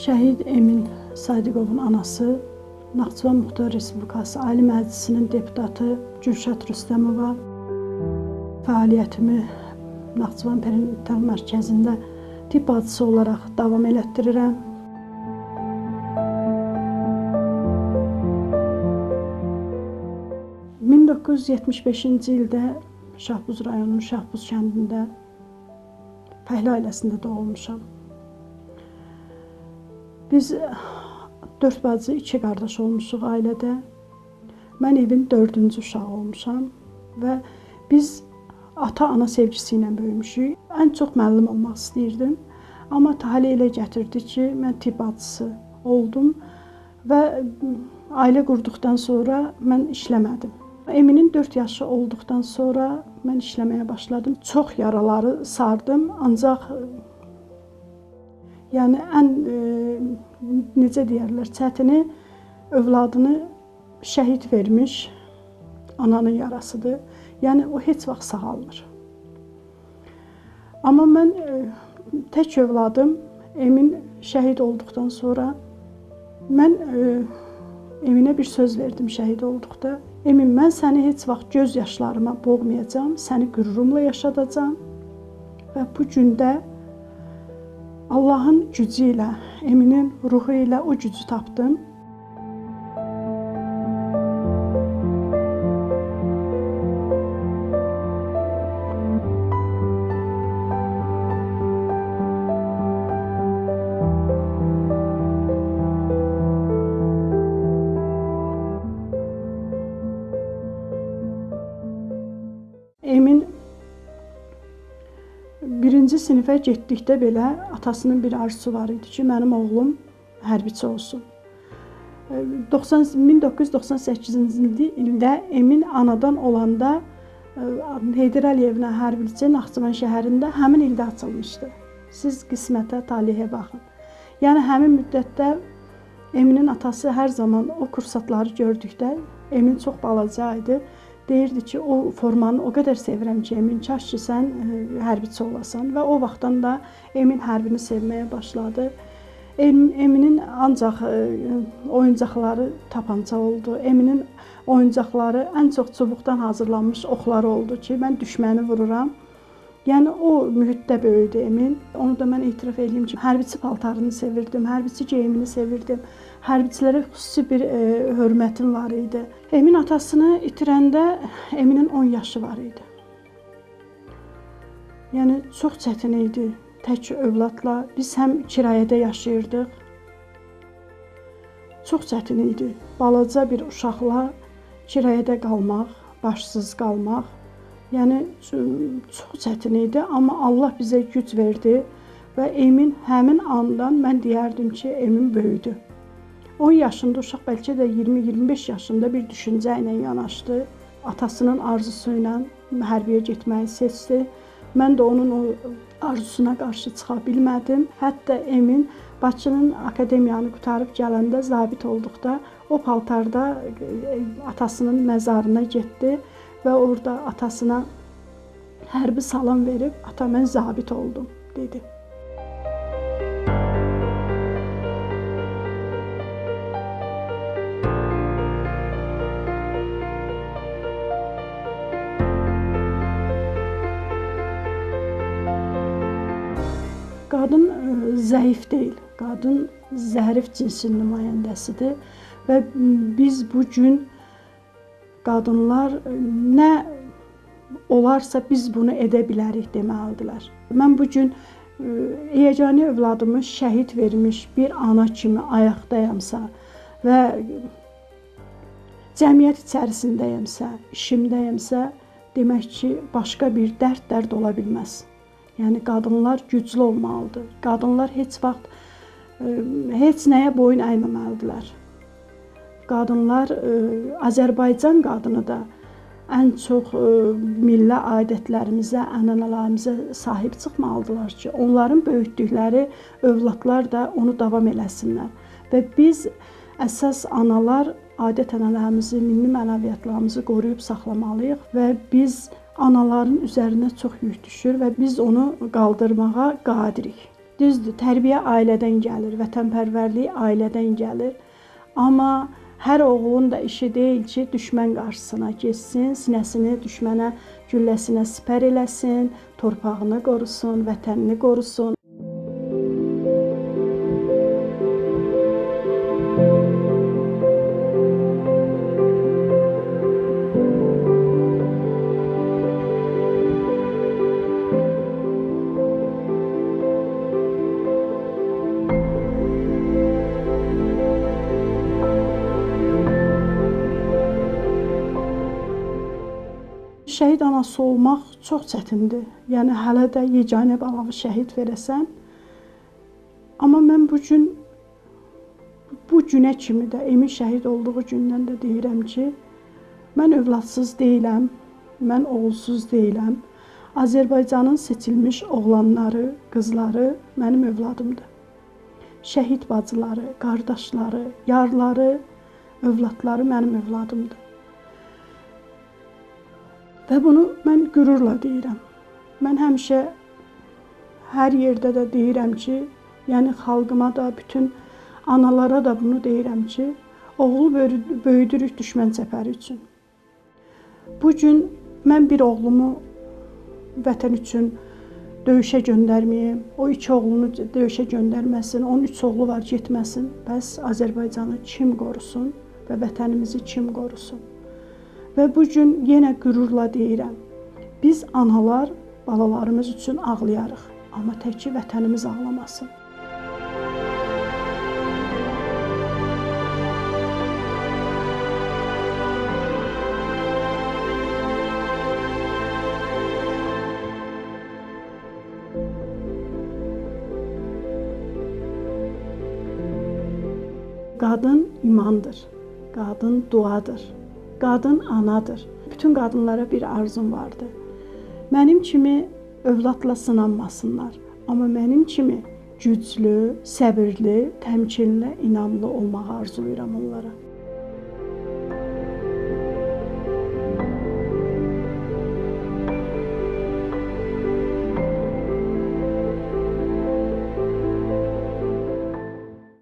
Şəhid Emin Sadiqovun anası, Naxçıvan Muxtar Respublikası Ali Məclisinin deputatı Gülşad Rüstəmova, fəaliyyətimi Naxçıvan Perinatal Mərkəzində tibb bacısı olaraq davam elətdirirəm. ...1975-ci ildə Şahbuz rayonunun Şahbuz kəndində fəhlə ailəsində doğulmuşam. Biz 4 bacı, 2 qardaş olmuşuq ailədə. Mən evin 4-cü uşağı olmuşam və biz ata-ana sevgisi ilə böyümüşük. Ən çox müəllim olmaq istəyirdim. Amma talih elə gətirdi ki, mən tibb bacısı oldum və ailə qurduqdan sonra mən işləmədim. Eminin 4 yaşı olduqdan sonra mən işləməyə başladım. Çox yaraları sardım, ancaq yəni ən necə deyərlər, çətini övladını şəhid vermiş ananın yarasıdır. Yəni o heç vaxt sağalmır. Amma mən tək övladım Emin şəhid olduqdan sonra mən Eminə bir söz verdim şəhid olduqda. Emin, mən səni heç vaxt göz yaşlarıma boğmayacağam, səni qürurumla yaşadacağam və bu gündə Allahın gücü ilə, Eminin ruhu ilə o gücü tapdım. Emin 1-ci sinifə getdikdə belə atasının bir arzusu var idi ki, mənim oğlum hərbiçi olsun. 1998-ci ildə Emin anadan olanda Heydər Əliyevlə hərbi lisey Naxçıvan şəhərində həmin ildə açılmışdı. Siz qismətə, talihə baxın. Yəni həmin müddətdə Eminin atası hər zaman o kursatları gördükdə, Emin çox balaca idi. Deyirdi ki, o formanı o qədər sevirəm ki, Emin, kaş ki, sən hərbiçi olasan. Və o vaxtdan da Emin hərbini sevməyə başladı. Eminin ancaq oyuncaqları tapança oldu. Eminin oyuncaqları ən çox çubuqdan hazırlanmış oxları oldu ki, mən düşməni vururam. Yəni, o mühitdə böyüdü Emin. Onu da mən etiraf edeyim ki, hərbiçi paltarını sevirdim, hərbiçi geyimini sevirdim. Hərbiçilərə xüsusi bir hörmətim var idi. Emin atasını itirəndə Eminin 10 yaşı var idi. Yəni, çox çətin idi tək övladla. Biz həm kirayədə yaşayırdıq. Çox çətin idi balaca bir uşaqla kirayədə qalmaq, başsız qalmaq. Yəni, çox çətin idi, amma Allah bizə güc verdi və Emin həmin andan mən deyərdim ki, Emin böyüdü. 10 yaşında uşaq bəlkə də 20-25 yaşında bir düşüncə ilə yanaşdı. Atasının arzusu ilə hərbiyə getməyi seçdi. Mən də onun o arzusuna qarşı çıxa bilmədim. Hətta Emin Bakının akademiyanı qutarıb gələndə, zabit olduqda o paltarda atasının məzarına getdi və orada atasına hərbi salam verib, ata mən zabit oldum, dedi. Qadın zəif deyil, qadın zərif cinsin nümayəndəsidir və biz bugün qadınlar nə olarsa biz bunu edə bilərik deməlidirlər. Mən bugün yeganə övladımı şəhid vermiş bir ana kimi ayaqdayamsa və cəmiyyət içərisindəyəmsə, işimdəyəmsə, demək ki, başqa bir dərd ola bilməz. Yəni, qadınlar güclü olmalıdır. Qadınlar heç vaxt heç nəyə boyun əyməməlidirlər. Qadınlar, Azərbaycan qadını da ən çox milli adətlərimizə, ənənələrimizə sahib çıxmalıdırlar ki, onların böyütdükləri övladlar da onu davam eləsinlər. Və biz əsas analar adət-ənənələrimizi, milli mənəviyyatlarımızı qoruyub saxlamalıyıq və biz anaların üzərinə çox yük düşür və biz onu qaldırmağa qadirik. Düzdür, tərbiyə ailədən gəlir, vətənpərvərlik ailədən gəlir. Amma hər oğlun da işi deyil ki, düşmən qarşısına keçsin, sinəsini düşmənə, gülləsinə sipər eləsin, torpağını qorusun, vətənini qorusun. Şəhid anası olmaq çox çətindir. Yəni hələ də yeganə balamı şəhid verəsən. Amma mən bu günə kimi də Emin şəhid olduğu gündən də deyirəm ki, mən övladsız deyiləm, mən oğulsuz deyiləm. Azərbaycanın seçilmiş oğlanları, qızları mənim övladımdır. Şəhid bacıları, qardaşları, yarları, övladları mənim övladımdır. Və bunu mən qürurla deyirəm. Mən həmişə hər yerdə də deyirəm ki, yəni xalqıma da, bütün analara da bunu deyirəm ki, oğul böyüdürük düşmən çəpəri üçün. Bu gün mən bir oğlumu vətən üçün döyüşə göndərməyim, o 2 oğlunu döyüşə göndərməsin, onun 3 oğlu var getməsin. Bəs Azərbaycanı kim qorusun və vətənimizi kim qorusun? Və bu gün yenə qürurla deyirəm, biz analar balalarımız üçün ağlayarıq, amma tək ki vətənimiz ağlamasın. Qadın imandır, qadın duadır. Qadın anadır. Bütün qadınlara bir arzum vardı. Mənim kimi övladla sınanmasınlar. Amma mənim kimi güclü, səbirli, təmkinli, inamlı olmağı arzulayıram onlara.